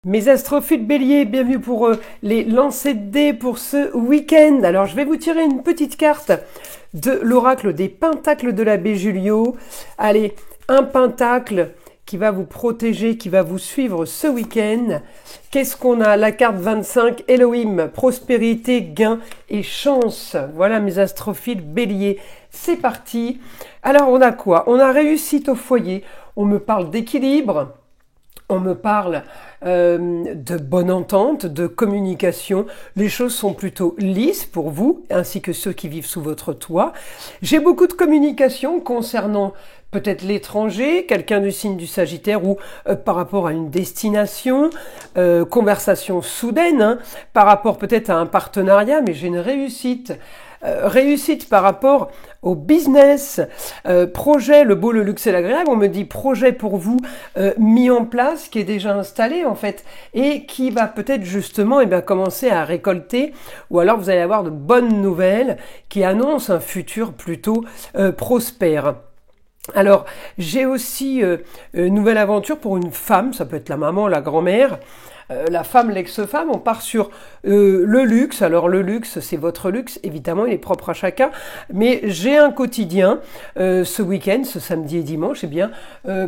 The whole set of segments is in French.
Mes astrophiles béliers, bienvenue pour les lancers de dés pour ce week-end. Alors je vais vous tirer une petite carte de l'oracle des pentacles de l'abbé Julio. Allez, un pentacle qui va vous protéger, qui va vous suivre ce week-end. Qu'est-ce qu'on a? La carte 25, Elohim, prospérité, gain et chance. Voilà mes astrophiles béliers. C'est parti. Alors on a quoi? On a réussite au foyer. On me parle d'équilibre. On me parle de bonne entente, de communication. Les choses sont plutôt lisses pour vous, ainsi que ceux qui vivent sous votre toit. J'ai beaucoup de communication concernant peut-être l'étranger, quelqu'un du signe du Sagittaire ou par rapport à une destination, conversation soudaine, hein, par rapport peut-être à un partenariat, mais j'ai une réussite. Réussite par rapport au business, projet, le beau, le luxe et l'agréable, on me dit projet pour vous mis en place, qui est déjà installé en fait, et qui va peut-être justement commencer à récolter, ou alors vous allez avoir de bonnes nouvelles qui annoncent un futur plutôt prospère. Alors, j'ai aussi une nouvelle aventure pour une femme, ça peut être la maman, la grand-mère, la femme, l'ex-femme, on part sur le luxe. Alors le luxe, c'est votre luxe, évidemment, il est propre à chacun, mais j'ai un quotidien ce week-end, ce samedi et dimanche,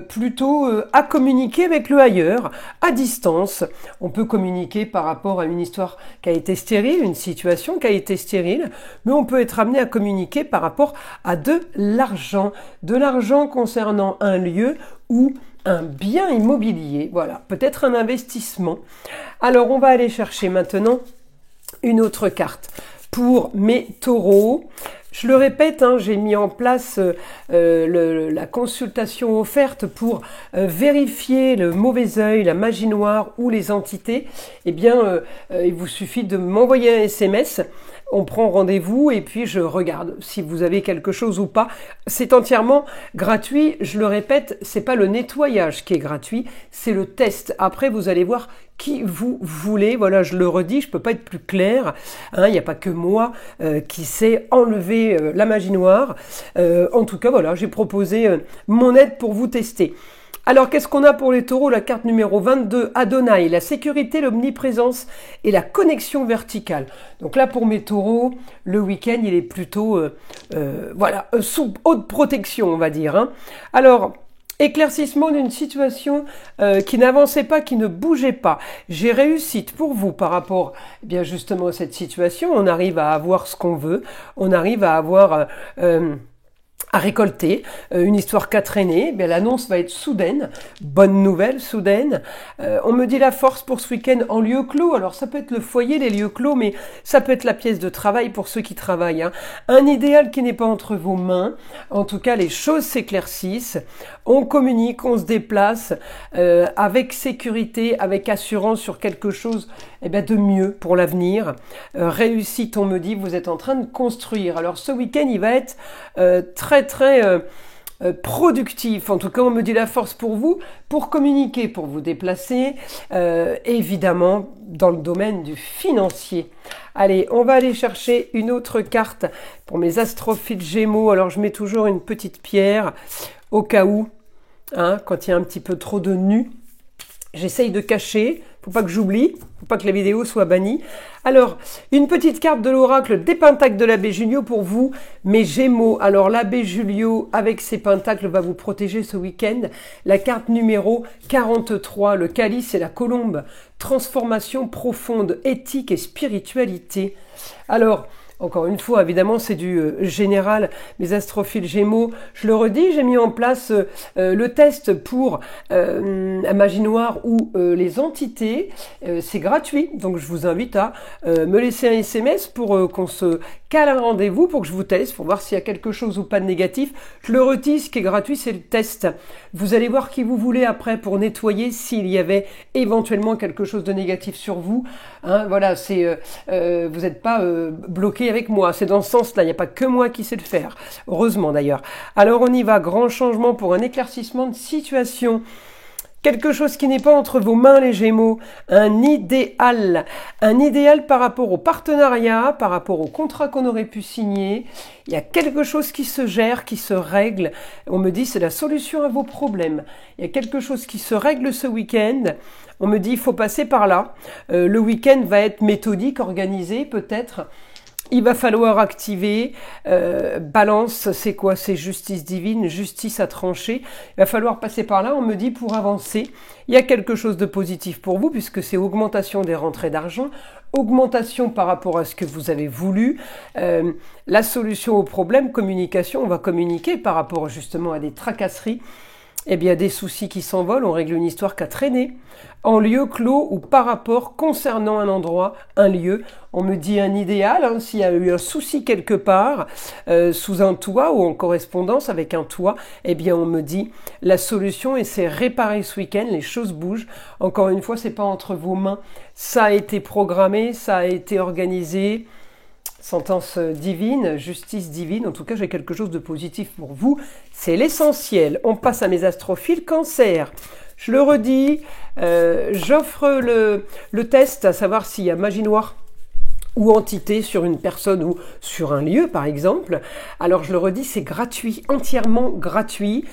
plutôt à communiquer avec le ailleurs, à distance. On peut communiquer par rapport à une histoire qui a été stérile, une situation qui a été stérile, mais on peut être amené à communiquer par rapport à de l'argent concernant un lieu ou un bien immobilier, voilà, peut-être un investissement. Alors, on va aller chercher maintenant une autre carte pour mes taureaux. Je le répète, hein, j'ai mis en place la consultation offerte pour vérifier le mauvais œil, la magie noire ou les entités. Il vous suffit de m'envoyer un SMS. On prend rendez-vous et puis je regarde si vous avez quelque chose ou pas. C'est entièrement gratuit. Je le répète, c'est pas le nettoyage qui est gratuit, c'est le test. Après, vous allez voir qui vous voulez. Voilà, je le redis, je peux pas être plus clair. Hein, il n'y a pas que moi qui sais enlever la magie noire. En tout cas, voilà, j'ai proposé mon aide pour vous tester. Alors, qu'est-ce qu'on a pour les taureaux? La carte numéro 22, Adonai, la sécurité, l'omniprésence et la connexion verticale. Donc là, pour mes taureaux, le week-end, il est plutôt sous haute protection, on va dire. Hein. Alors, éclaircissement d'une situation qui n'avançait pas, qui ne bougeait pas. J'ai réussite pour vous par rapport justement à cette situation. On arrive à avoir ce qu'on veut. On arrive à avoir... à récolter, une histoire qu'a traîné, l'annonce va être soudaine, bonne nouvelle, soudaine. On me dit la force pour ce week-end en lieu clos, alors ça peut être le foyer, les lieux clos, mais ça peut être la pièce de travail pour ceux qui travaillent. Hein. Un idéal qui n'est pas entre vos mains, en tout cas les choses s'éclaircissent, on communique, on se déplace avec sécurité, avec assurance sur quelque chose de mieux pour l'avenir. Réussite, on me dit, vous êtes en train de construire. Alors ce week-end, il va être très productif. En tout cas, on me dit la force pour vous, pour communiquer, pour vous déplacer, évidemment dans le domaine du financier. Allez, on va aller chercher une autre carte pour mes astrophiles Gémeaux. Alors, je mets toujours une petite pierre au cas où, hein, quand il y a un petit peu trop de nus. J'essaye de cacher, faut pas que j'oublie, faut pas que la vidéo soit bannie. Alors, une petite carte de l'oracle des pentacles de l'abbé Julio pour vous, mes Gémeaux. Alors, l'abbé Julio, avec ses pentacles, va vous protéger ce week-end. La carte numéro 43, le calice et la colombe. Transformation profonde, éthique et spiritualité. Alors, encore une fois, évidemment, c'est du général, mes astrophiles Gémeaux. Je le redis, j'ai mis en place le test pour la magie noire ou les entités. C'est gratuit, donc je vous invite à me laisser un SMS pour qu'on se cale un rendez-vous, pour que je vous teste, pour voir s'il y a quelque chose ou pas de négatif. Je le redis, ce qui est gratuit, c'est le test. Vous allez voir qui vous voulez après pour nettoyer s'il y avait éventuellement quelque chose de négatif sur vous. Hein, voilà, vous n'êtes pas bloqué avec moi, c'est dans ce sens-là, il n'y a pas que moi qui sais le faire, heureusement d'ailleurs. Alors on y va, grand changement pour un éclaircissement de situation. Quelque chose qui n'est pas entre vos mains, les Gémeaux. Un idéal. Un idéal par rapport au partenariat, par rapport au contrat qu'on aurait pu signer. Il y a quelque chose qui se gère, qui se règle. On me dit c'est la solution à vos problèmes. Il y a quelque chose qui se règle ce week-end. On me dit il faut passer par là. Le week-end va être méthodique, organisé peut-être. Il va falloir activer, balance, c'est quoi? C'est justice divine, justice à trancher. Il va falloir passer par là, on me dit, pour avancer. Il y a quelque chose de positif pour vous, puisque c'est augmentation des rentrées d'argent, augmentation par rapport à ce que vous avez voulu. La solution au problème, communication, on va communiquer par rapport justement à des tracasseries. Eh bien, des soucis qui s'envolent, on règle une histoire qui a traîné, en lieu clos ou par rapport concernant un endroit, un lieu. On me dit un idéal, hein, s'il y a eu un souci quelque part, sous un toit ou en correspondance avec un toit, eh bien, on me dit la solution et c'est réparé ce week-end, les choses bougent. Encore une fois, c'est pas entre vos mains, ça a été programmé, ça a été organisé. Sentence divine, justice divine, en tout cas j'ai quelque chose de positif pour vous, c'est l'essentiel. On passe à mes astrophiles Cancer. Je le redis, j'offre le test à savoir s'il y a magie noire ou entité sur une personne ou sur un lieu par exemple. Alors je le redis, c'est gratuit, entièrement gratuit.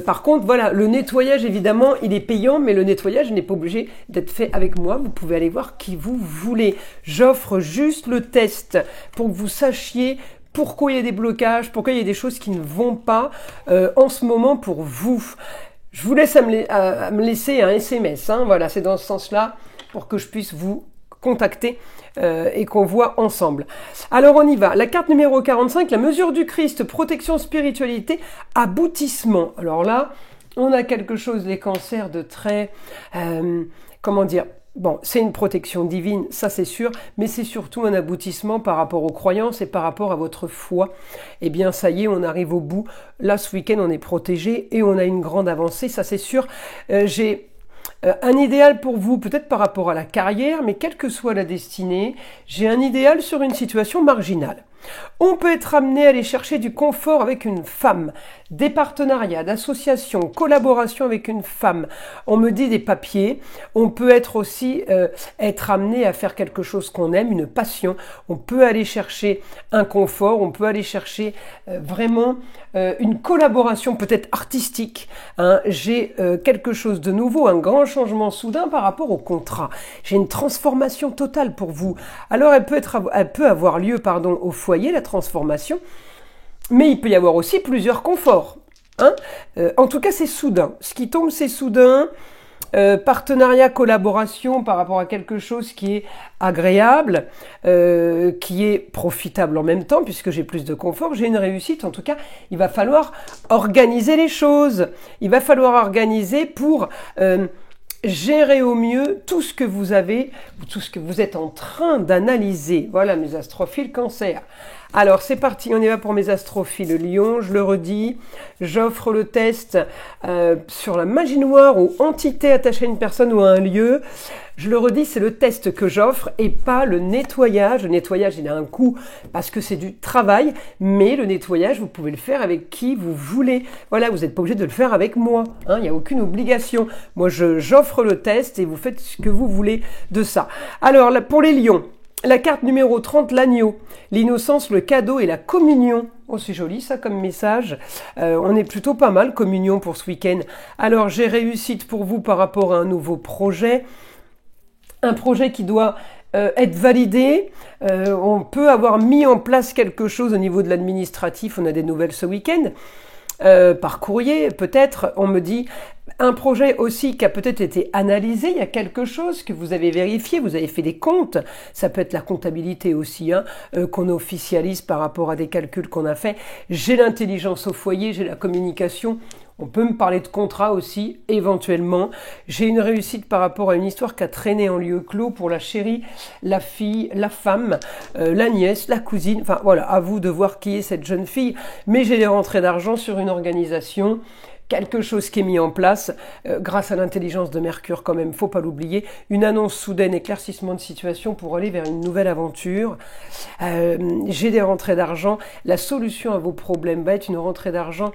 Par contre, voilà, le nettoyage, évidemment, il est payant, mais le nettoyage n'est pas obligé d'être fait avec moi. Vous pouvez aller voir qui vous voulez. J'offre juste le test pour que vous sachiez pourquoi il y a des blocages, pourquoi il y a des choses qui ne vont pas en ce moment pour vous. Je vous laisse à me laisser un SMS. Hein, voilà, c'est dans ce sens-là pour que je puisse vous contacter et qu'on voit ensemble. Alors on y va. La carte numéro 45, la mesure du Christ, protection, spiritualité, aboutissement. Alors là, on a quelque chose, les cancers, de très... comment dire? Bon, c'est une protection divine, ça c'est sûr, mais c'est surtout un aboutissement par rapport aux croyances et par rapport à votre foi. Eh bien, ça y est, on arrive au bout. Là, ce week-end, on est protégé et on a une grande avancée, ça c'est sûr. J'ai un idéal pour vous, peut-être par rapport à la carrière, mais quelle que soit la destinée, j'ai un idéal sur une situation marginale. On peut être amené à aller chercher du confort avec une femme, des partenariats, d'associations, collaboration avec une femme. On me dit des papiers. On peut être aussi être amené à faire quelque chose qu'on aime, une passion. On peut aller chercher un confort. On peut aller chercher vraiment une collaboration peut-être artistique. Hein. J'ai quelque chose de nouveau, un grand changement soudain par rapport au contrat. J'ai une transformation totale pour vous. Alors elle peut avoir lieu, au foyer, la transformation, mais il peut y avoir aussi plusieurs conforts. Hein. En tout cas, c'est soudain. Ce qui tombe, c'est soudain. Partenariat, collaboration par rapport à quelque chose qui est agréable, qui est profitable en même temps, puisque j'ai plus de confort, j'ai une réussite. En tout cas, il va falloir organiser les choses. Il va falloir organiser pour... gérer au mieux tout ce que vous avez, ou tout ce que vous êtes en train d'analyser. Voilà mes astrophiles Cancer. Alors c'est parti, on y va pour mes astrophiles Lion, je le redis, j'offre le test sur la magie noire ou entité attachée à une personne ou à un lieu. Je le redis, c'est le test que j'offre et pas le nettoyage. Le nettoyage, il a un coût parce que c'est du travail, mais le nettoyage, vous pouvez le faire avec qui vous voulez. Voilà, vous n'êtes pas obligé de le faire avec moi. Hein, il n'y a aucune obligation. Moi, j'offre le test et vous faites ce que vous voulez de ça. Alors, là, pour les lions, la carte numéro 30, l'agneau, l'innocence, le cadeau et la communion. Oh, c'est joli ça comme message. On est plutôt pas mal, communion pour ce week-end. Alors, j'ai réussite pour vous par rapport à un nouveau projet. Un projet qui doit être validé. On peut avoir mis en place quelque chose au niveau de l'administratif. On a des nouvelles ce week-end. Par courrier, peut-être, on me dit un projet aussi qui a peut-être été analysé, il y a quelque chose que vous avez vérifié, vous avez fait des comptes, ça peut être la comptabilité aussi, hein, qu'on officialise par rapport à des calculs qu'on a fait. J'ai l'intelligence au foyer, j'ai la communication, on peut me parler de contrat aussi, éventuellement. J'ai une réussite par rapport à une histoire qui a traîné en lieu clos pour la chérie, la fille, la femme, la nièce, la cousine. Enfin voilà, à vous de voir qui est cette jeune fille. Mais j'ai des rentrées d'argent sur une organisation quelque chose qui est mis en place grâce à l'intelligence de Mercure quand même, faut pas l'oublier, une annonce soudaine, éclaircissement de situation pour aller vers une nouvelle aventure. J'ai des rentrées d'argent, la solution à vos problèmes va être une rentrée d'argent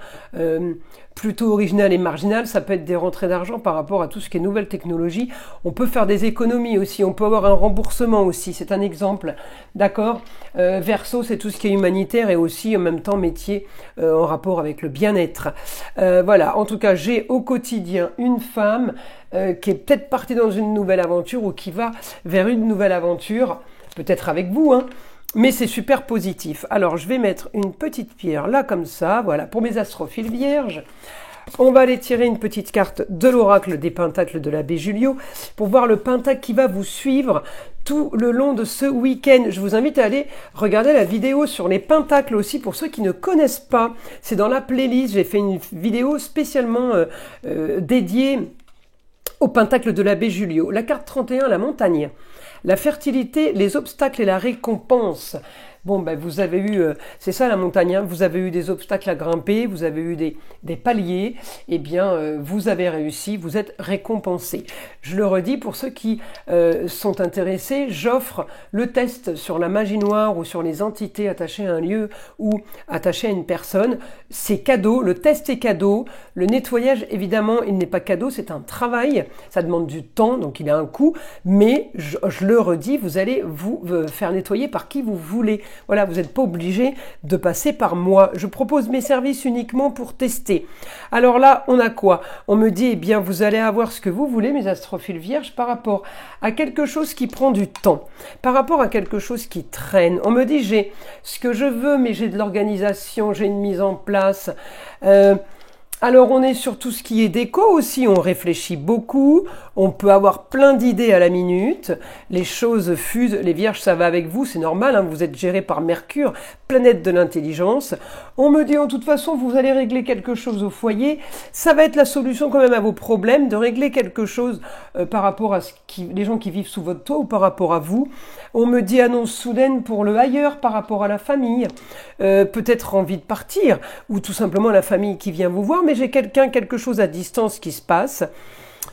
plutôt originale et marginale, ça peut être des rentrées d'argent par rapport à tout ce qui est nouvelle technologie. On peut faire des économies aussi, on peut avoir un remboursement aussi, c'est un exemple, d'accord. Verseau, c'est tout ce qui est humanitaire et aussi en même temps métier en rapport avec le bien-être. Voilà, en tout cas, j'ai au quotidien une femme qui est peut-être partie dans une nouvelle aventure ou qui va vers une nouvelle aventure, peut-être avec vous, hein. Mais c'est super positif. Alors, je vais mettre une petite pierre là, comme ça, voilà, pour mes astrophiles vierges. On va aller tirer une petite carte de l'oracle des pentacles de l'abbé Julio pour voir le pentacle qui va vous suivre tout le long de ce week-end. Je vous invite à aller regarder la vidéo sur les pentacles aussi pour ceux qui ne connaissent pas. C'est dans la playlist, j'ai fait une vidéo spécialement dédiée au pentacle de l'abbé Julio. La carte 31, la montagne. La fertilité, les obstacles et la récompense. Bon, ben vous avez eu, c'est ça la montagne, hein, vous avez eu des obstacles à grimper, vous avez eu des paliers, eh bien vous avez réussi, vous êtes récompensé. Je le redis, pour ceux qui sont intéressés, j'offre le test sur la magie noire ou sur les entités attachées à un lieu ou attachées à une personne. C'est cadeau, le test est cadeau, le nettoyage évidemment il n'est pas cadeau, c'est un travail, ça demande du temps, donc il a un coût, mais je le redis, vous allez vous faire nettoyer par qui vous voulez. Voilà, vous n'êtes pas obligé de passer par moi. Je propose mes services uniquement pour tester. Alors là, on a quoi? On me dit, eh bien, vous allez avoir ce que vous voulez, mes astrophiles vierges, par rapport à quelque chose qui prend du temps, par rapport à quelque chose qui traîne. On me dit, j'ai ce que je veux, mais j'ai de l'organisation, j'ai une mise en place. Alors on est sur tout ce qui est déco aussi, on réfléchit beaucoup, on peut avoir plein d'idées à la minute, les choses fusent, les vierges ça va avec vous, c'est normal, hein, vous êtes gérés par Mercure, planète de l'intelligence. On me dit en toute façon vous allez régler quelque chose au foyer, ça va être la solution quand même à vos problèmes, de régler quelque chose par rapport à les gens qui vivent sous votre toit ou par rapport à vous. On me dit annonce soudaine pour le ailleurs par rapport à la famille, peut-être envie de partir ou tout simplement la famille qui vient vous voir, mais j'ai quelque chose à distance qui se passe.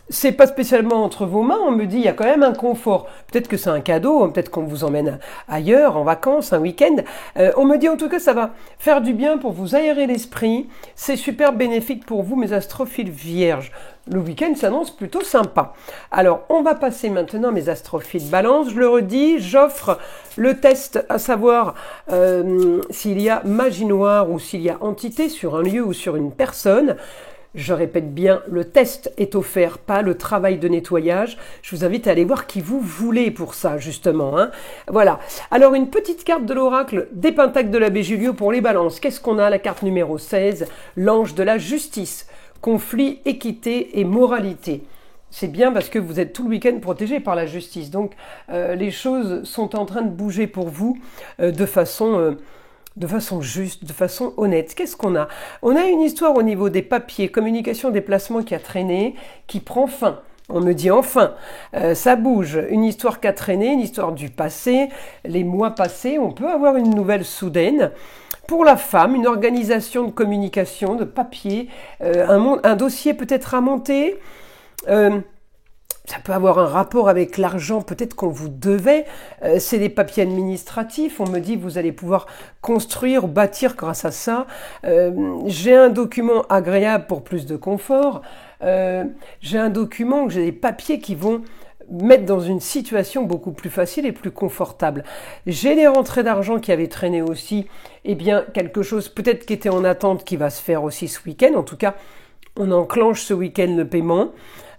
C'est pas spécialement entre vos mains, on me dit il y a quand même un confort. Peut-être que c'est un cadeau, peut-être qu'on vous emmène ailleurs, en vacances, un week-end. On me dit en tout cas ça va faire du bien pour vous aérer l'esprit. C'est super bénéfique pour vous, mes astrophiles vierges. Le week-end s'annonce plutôt sympa. Alors, on va passer maintenant mes astrophiles balance. Je le redis, j'offre le test, à savoir s'il y a magie noire ou s'il y a entité sur un lieu ou sur une personne. Je répète bien, le test est offert, pas le travail de nettoyage. Je vous invite à aller voir qui vous voulez pour ça, justement, hein. Voilà. Alors, une petite carte de l'oracle des pentacles de l'abbé Julio pour les balances. Qu'est-ce qu'on a? La carte numéro 16, l'ange de la justice. Conflit, équité et moralité. C'est bien parce que vous êtes tout le week-end protégé par la justice. Donc, les choses sont en train de bouger pour vous de façon juste, de façon honnête. Qu'est-ce qu'on a? On a une histoire au niveau des papiers, communication, déplacement qui a traîné, qui prend fin. On me dit enfin, ça bouge. Une histoire qui a traîné, une histoire du passé, les mois passés, on peut avoir une nouvelle soudaine. Pour la femme, une organisation de communication, de papier, un dossier peut-être à monter. Ça peut avoir un rapport avec l'argent, peut-être qu'on vous devait. C'est des papiers administratifs. On me dit vous allez pouvoir construire, bâtir grâce à ça. J'ai un document agréable pour plus de confort. J'ai un document, j'ai des papiers qui vont mettre dans une situation beaucoup plus facile et plus confortable. J'ai des rentrées d'argent qui avaient traîné aussi. Eh bien, quelque chose peut-être qui était en attente qui va se faire aussi ce week-end. En tout cas, on enclenche ce week-end le paiement.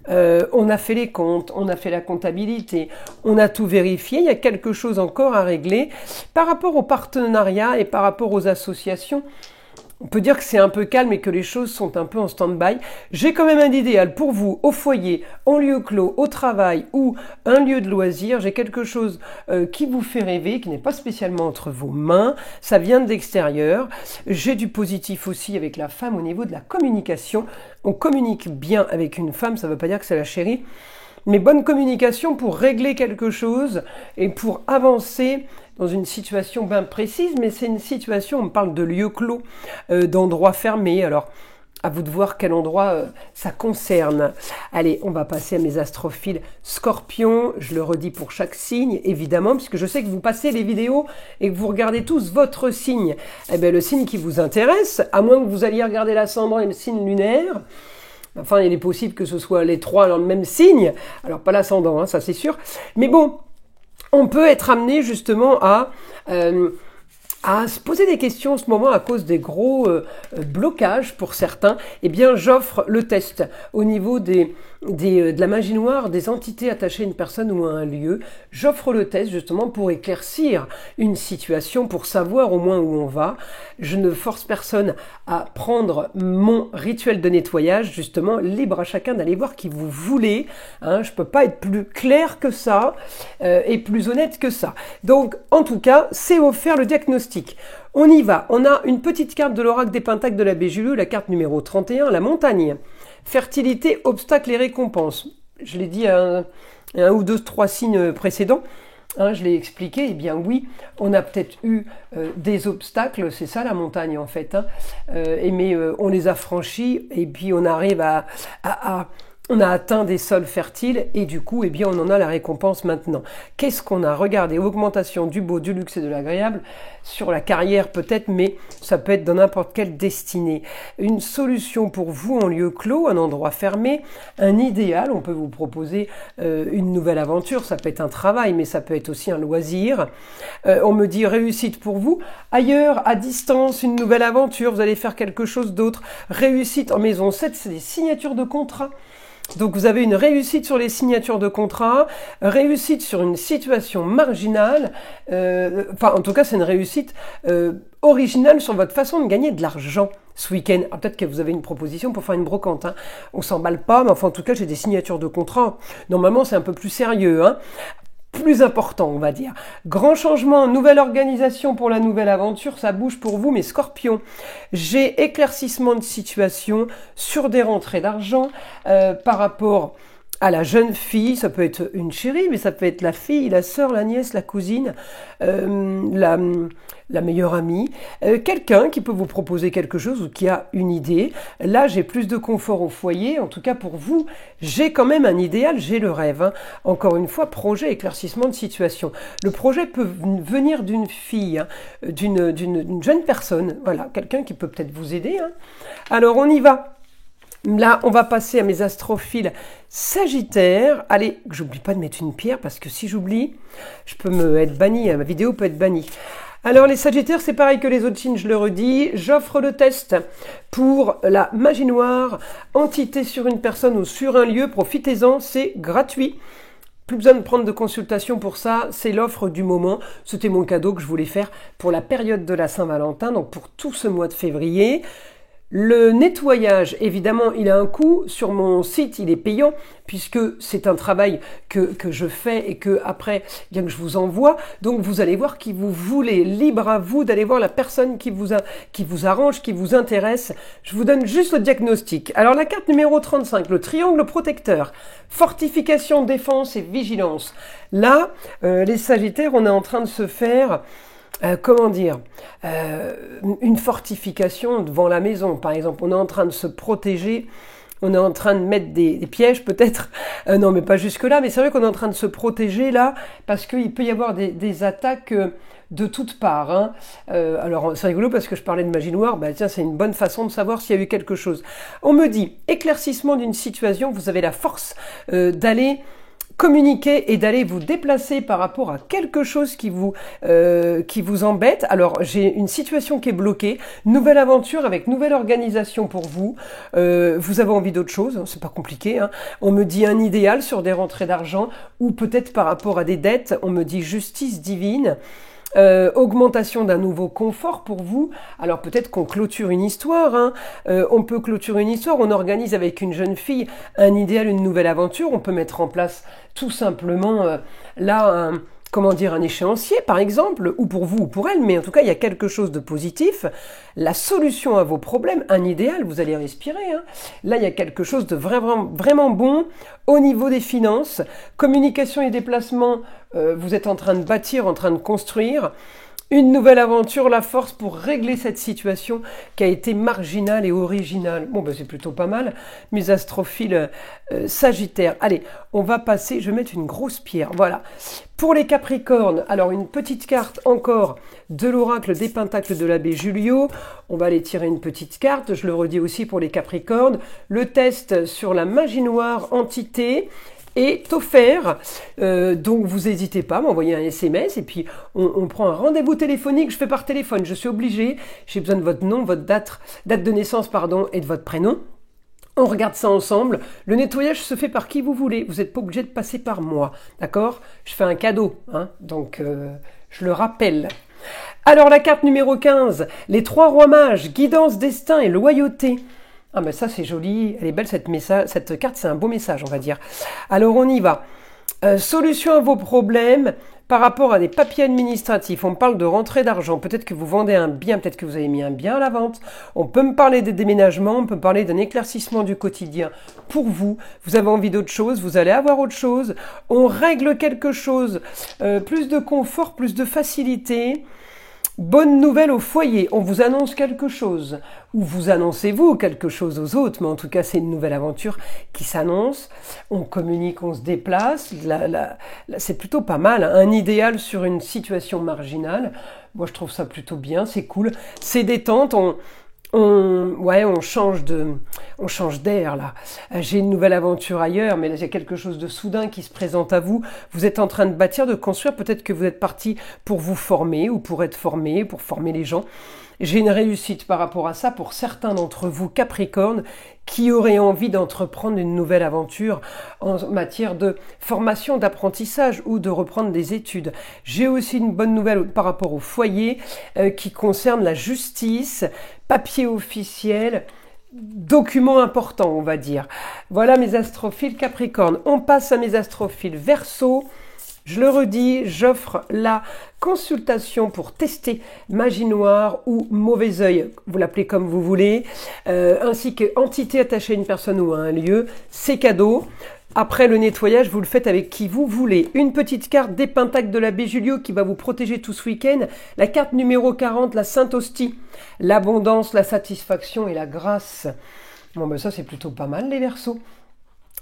On a fait les comptes, on a fait la comptabilité, on a tout vérifié. Il y a quelque chose encore à régler. Par rapport aux partenariats et par rapport aux associations, on peut dire que c'est un peu calme et que les choses sont un peu en stand-by. J'ai quand même un idéal pour vous, au foyer, en lieu clos, au travail ou un lieu de loisir. J'ai quelque chose qui vous fait rêver, qui n'est pas spécialement entre vos mains. Ça vient de l'extérieur. J'ai du positif aussi avec la femme au niveau de la communication. On communique bien avec une femme, ça ne veut pas dire que c'est la chérie. Mais bonne communication pour régler quelque chose et pour avancer dans une situation bien précise, mais c'est une situation, on parle de lieu clos, d'endroits fermés. Alors, À vous de voir quel endroit ça concerne. Allez, on va passer à mes astrophiles Scorpion. Je le redis pour chaque signe, évidemment, puisque je sais que vous passez les vidéos et que vous regardez tous votre signe. Eh bien, le signe qui vous intéresse, à moins que vous alliez regarder l'ascendant et le signe lunaire. Enfin, il est possible que ce soit les trois dans le même signe. Alors, pas l'ascendant, hein, ça c'est sûr. Mais bon, on peut être amené justement à se poser des questions en ce moment à cause des gros blocages pour certains. Eh bien, j'offre le test au niveau de la magie noire, des entités attachées à une personne ou à un lieu. J'offre le test justement pour éclaircir une situation, pour savoir au moins où on va. Je ne force personne à prendre mon rituel de nettoyage, justement, libre à chacun d'aller voir qui vous voulez. Hein, je ne peux pas être plus clair que ça et plus honnête que ça. Donc, en tout cas, c'est offert le diagnostic. On y va. On a une petite carte de l'oracle des Pentacles de l'abbé Julio, la carte numéro 31, la montagne. Fertilité, obstacles et récompenses. Je l'ai dit à un ou deux, trois signes précédents. Hein, je l'ai expliqué. Eh bien oui, on a peut-être eu des obstacles. C'est ça la montagne en fait. Hein. Mais on les a franchis et puis on arrive on a atteint des sols fertiles et du coup, eh bien, on en a la récompense maintenant. Qu'est-ce qu'on a? Regardez, augmentation du beau, du luxe et de l'agréable sur la carrière peut-être, mais ça peut être dans n'importe quelle destinée. Une solution pour vous en lieu clos, un endroit fermé, un idéal. On peut vous proposer une nouvelle aventure. Ça peut être un travail, mais ça peut être aussi un loisir. On me dit réussite pour vous. Ailleurs, à distance, une nouvelle aventure. Vous allez faire quelque chose d'autre. Réussite en maison 7, c'est des signatures de contrat. Donc vous avez une réussite sur les signatures de contrat, réussite sur une situation marginale, en tout cas c'est une réussite originale sur votre façon de gagner de l'argent ce week-end. Ah, peut-être que vous avez une proposition pour faire une brocante, hein. On s'emballe pas, mais enfin en tout cas j'ai des signatures de contrat. Normalement c'est un peu plus sérieux, hein. Plus important, on va dire. Grand changement, nouvelle organisation pour la nouvelle aventure, ça bouge pour vous, mes scorpions. J'ai éclaircissement de situation sur des rentrées d'argent par rapport à la jeune fille, ça peut être une chérie, mais ça peut être la fille, la sœur, la nièce, la cousine, la meilleure amie, quelqu'un qui peut vous proposer quelque chose ou qui a une idée. Là, j'ai plus de confort au foyer. En tout cas, pour vous, j'ai quand même un idéal, j'ai le rêve. Hein. Encore une fois, projet, éclaircissement de situation. Le projet peut venir d'une fille, hein, d'une jeune personne. Voilà, quelqu'un qui peut peut-être vous aider. Hein. Alors, on y va. Là, on va passer à mes astrophiles Sagittaire. Allez, que j'oublie pas de mettre une pierre parce que si j'oublie, je peux être banni, ma vidéo peut être bannie. Alors les Sagittaires, c'est pareil que les autres signes, je le redis. J'offre le test pour la magie noire, entité sur une personne ou sur un lieu. Profitez-en, c'est gratuit. Plus besoin de prendre de consultation pour ça, c'est l'offre du moment. C'était mon cadeau que je voulais faire pour la période de la Saint-Valentin, donc pour tout ce mois de février. Le nettoyage, évidemment, il a un coût. Sur mon site, il est payant puisque c'est un travail que je fais et que après, bien que je vous envoie. Donc, vous allez voir qui vous voulez. Libre à vous d'aller voir la personne qui vous arrange, qui vous intéresse. Je vous donne juste le diagnostic. Alors, la carte numéro 35, le triangle protecteur. Fortification, défense et vigilance. Là, les Sagittaires, on est en train de se faire... une fortification devant la maison, par exemple. On est en train de se protéger, on est en train de mettre des pièges peut-être, non mais pas jusque là, mais c'est vrai qu'on est en train de se protéger là, parce qu'il peut y avoir des attaques de toutes parts. Hein. Alors c'est rigolo parce que je parlais de magie noire, bah tiens c'est une bonne façon de savoir s'il y a eu quelque chose. On me dit, éclaircissement d'une situation, vous avez la force d'aller communiquer et d'aller vous déplacer par rapport à quelque chose qui vous embête. Alors, j'ai une situation qui est bloquée, nouvelle aventure avec nouvelle organisation pour vous. Vous avez envie d'autre chose, hein, c'est pas compliqué. Hein. On me dit un idéal sur des rentrées d'argent ou peut-être par rapport à des dettes. On me dit justice divine. Augmentation d'un nouveau confort pour vous. Alors peut-être qu'on clôture une histoire, hein. On peut clôturer une histoire, on organise avec une jeune fille un idéal, une nouvelle aventure, on peut mettre en place tout simplement un échéancier par exemple, ou pour vous ou pour elle, mais en tout cas il y a quelque chose de positif, la solution à vos problèmes, un idéal, vous allez respirer, hein. Là il y a quelque chose de vraiment, vraiment bon au niveau des finances, communication et déplacement, vous êtes en train de bâtir, en train de construire, Une nouvelle aventure, la force pour régler cette situation qui a été marginale et originale. Bon, ben c'est plutôt pas mal, mes astrophiles sagittaires. Allez, on va passer, je vais mettre une grosse pierre, voilà. Pour les capricornes, alors une petite carte encore de l'oracle des pentacles de l'abbé Julio. On va aller tirer une petite carte, je le redis aussi pour les capricornes. Le test sur la magie noire entité est offert, donc vous n'hésitez pas à m'envoyer un SMS et puis on prend un rendez-vous téléphonique, je fais par téléphone, je suis obligée, j'ai besoin de votre nom, votre date de naissance pardon, et de votre prénom. On regarde ça ensemble. Le nettoyage se fait par qui vous voulez, vous n'êtes pas obligé de passer par moi, d'accord? Je fais un cadeau, hein, donc je le rappelle. Alors la carte numéro 15, les 3 rois mages, guidance, destin et loyauté. Ah mais ça c'est joli, elle est belle cette carte, c'est un beau message on va dire. Alors on y va. Solution à vos problèmes par rapport à des papiers administratifs. On parle de rentrée d'argent, peut-être que vous vendez un bien, peut-être que vous avez mis un bien à la vente. On peut me parler des déménagements, on peut parler d'un éclaircissement du quotidien pour vous. Vous avez envie d'autre chose, vous allez avoir autre chose. On règle quelque chose, plus de confort, plus de facilité. Bonne nouvelle au foyer, on vous annonce quelque chose, ou vous annoncez-vous quelque chose aux autres, mais en tout cas c'est une nouvelle aventure qui s'annonce, on communique, on se déplace, c'est plutôt pas mal, hein. Un idéal sur une situation marginale, moi je trouve ça plutôt bien, c'est cool, c'est détente, on change d'air là. J'ai une nouvelle aventure ailleurs, mais là, il y a quelque chose de soudain qui se présente à vous. Vous êtes en train de bâtir, de construire. Peut-être que vous êtes parti pour vous former ou pour être formé, pour former les gens. J'ai une réussite par rapport à ça pour certains d'entre vous, Capricorne, qui auraient envie d'entreprendre une nouvelle aventure en matière de formation, d'apprentissage ou de reprendre des études. J'ai aussi une bonne nouvelle par rapport au foyer qui concerne la justice, papier officiel, document important, on va dire. Voilà mes astrophiles Capricorne. On passe à mes astrophiles Verseau. Je le redis, j'offre la consultation pour tester magie noire ou mauvais œil, vous l'appelez comme vous voulez, ainsi que entité attachée à une personne ou à un lieu. C'est cadeau. Après le nettoyage, vous le faites avec qui vous voulez. Une petite carte des pentacles de l'abbé Julio qui va vous protéger tout ce week-end. La carte numéro 40, la Sainte Hostie. L'abondance, la satisfaction et la grâce. Bon ben ça c'est plutôt pas mal les Verseaux.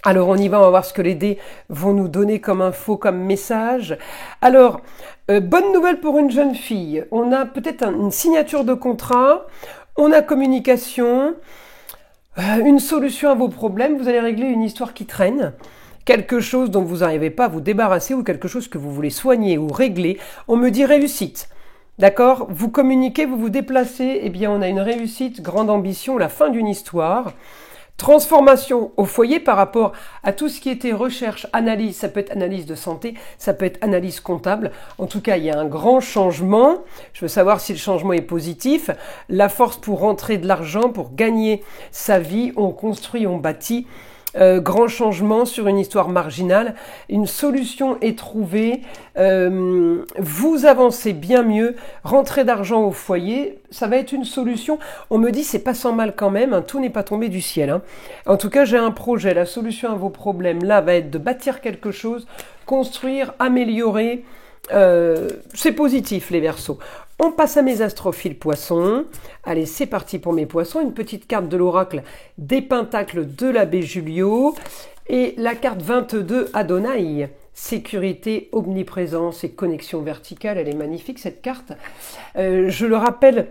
Alors on y va, on va voir ce que les dés vont nous donner comme info, comme message. Alors, bonne nouvelle pour une jeune fille. On a peut-être une signature de contrat, on a communication, une solution à vos problèmes. Vous allez régler une histoire qui traîne, quelque chose dont vous n'arrivez pas à vous débarrasser ou quelque chose que vous voulez soigner ou régler. On me dit réussite. D'accord? Vous communiquez, vous vous déplacez, eh bien on a une réussite, grande ambition, la fin d'une histoire. Transformation au foyer par rapport à tout ce qui était recherche, analyse, ça peut être analyse de santé, ça peut être analyse comptable. En tout cas, il y a un grand changement. Je veux savoir si le changement est positif. La force pour rentrer de l'argent, pour gagner sa vie, on construit, on bâtit. Grand changement sur une histoire marginale, une solution est trouvée, vous avancez bien mieux, rentrée d'argent au foyer, ça va être une solution. On me dit c'est pas sans mal quand même, hein, tout n'est pas tombé du ciel. Hein. En tout cas j'ai un projet, la solution à vos problèmes là va être de bâtir quelque chose, construire, améliorer, c'est positif les Verseaux. On passe à mes astrophiles poissons. Allez, c'est parti pour mes poissons. Une petite carte de l'oracle des pentacles de l'abbé Julio. Et la carte 22, Adonai. Sécurité, omniprésence et connexion verticale. Elle est magnifique cette carte. Je le rappelle,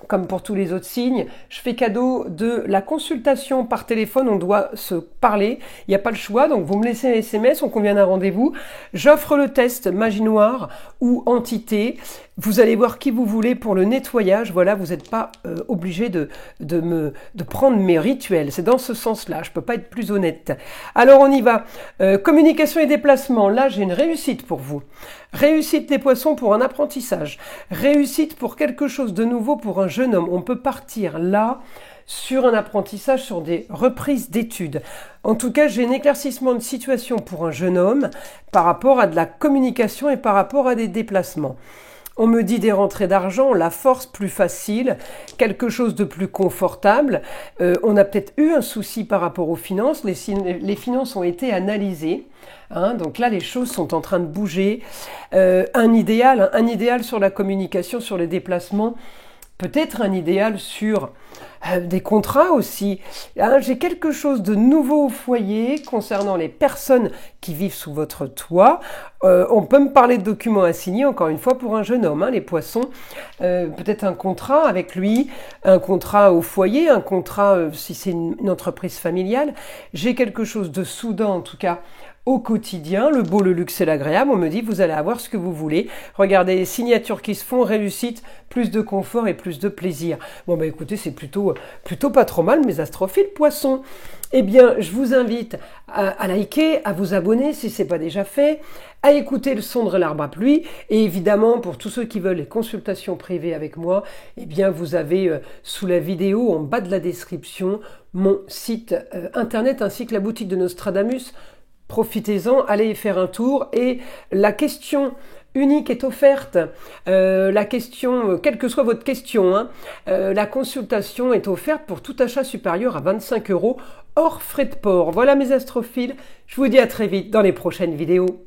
comme pour tous les autres signes, je fais cadeau de la consultation par téléphone, on doit se parler, il n'y a pas le choix, donc vous me laissez un SMS, on convient d'un rendez-vous. J'offre le test magie noire ou entité, vous allez voir qui vous voulez pour le nettoyage, voilà, vous n'êtes pas obligé de prendre mes rituels, c'est dans ce sens-là, je ne peux pas être plus honnête. Alors on y va, communication et déplacement, là j'ai une réussite pour vous. Réussite des poissons pour un apprentissage, réussite pour quelque chose de nouveau pour un jeune homme. On peut partir là sur un apprentissage, sur des reprises d'études. En tout cas, j'ai un éclaircissement de situation pour un jeune homme par rapport à de la communication et par rapport à des déplacements. On me dit des rentrées d'argent, la force plus facile, quelque chose de plus confortable. On a peut-être eu un souci par rapport aux finances. Les finances ont été analysées. Hein, donc là, les choses sont en train de bouger. Un idéal sur la communication, sur les déplacements. Peut-être un idéal sur des contrats aussi. Hein, j'ai quelque chose de nouveau au foyer concernant les personnes qui vivent sous votre toit. On peut me parler de documents à signer, encore une fois, pour un jeune homme, hein, les poissons. Peut-être un contrat avec lui, un contrat au foyer, un contrat si c'est une entreprise familiale. J'ai quelque chose de soudain, en tout cas, au quotidien, le beau, le luxe et l'agréable. On me dit, vous allez avoir ce que vous voulez. Regardez les signatures qui se font, réussite, plus de confort et plus de plaisir. Bon, bah écoutez, c'est plutôt pas trop mal, mes astrophiles poissons. Eh bien, je vous invite à liker, à vous abonner si ce n'est pas déjà fait, à écouter le son de l'arbre à pluie. Et évidemment, pour tous ceux qui veulent les consultations privées avec moi, eh bien, vous avez sous la vidéo, en bas de la description, mon site internet ainsi que la boutique de Nostradamus. Profitez-en, allez y faire un tour et la question unique est offerte. La question, quelle que soit votre question, hein, la consultation est offerte pour tout achat supérieur à 25 € hors frais de port. Voilà mes astrophiles, je vous dis à très vite dans les prochaines vidéos.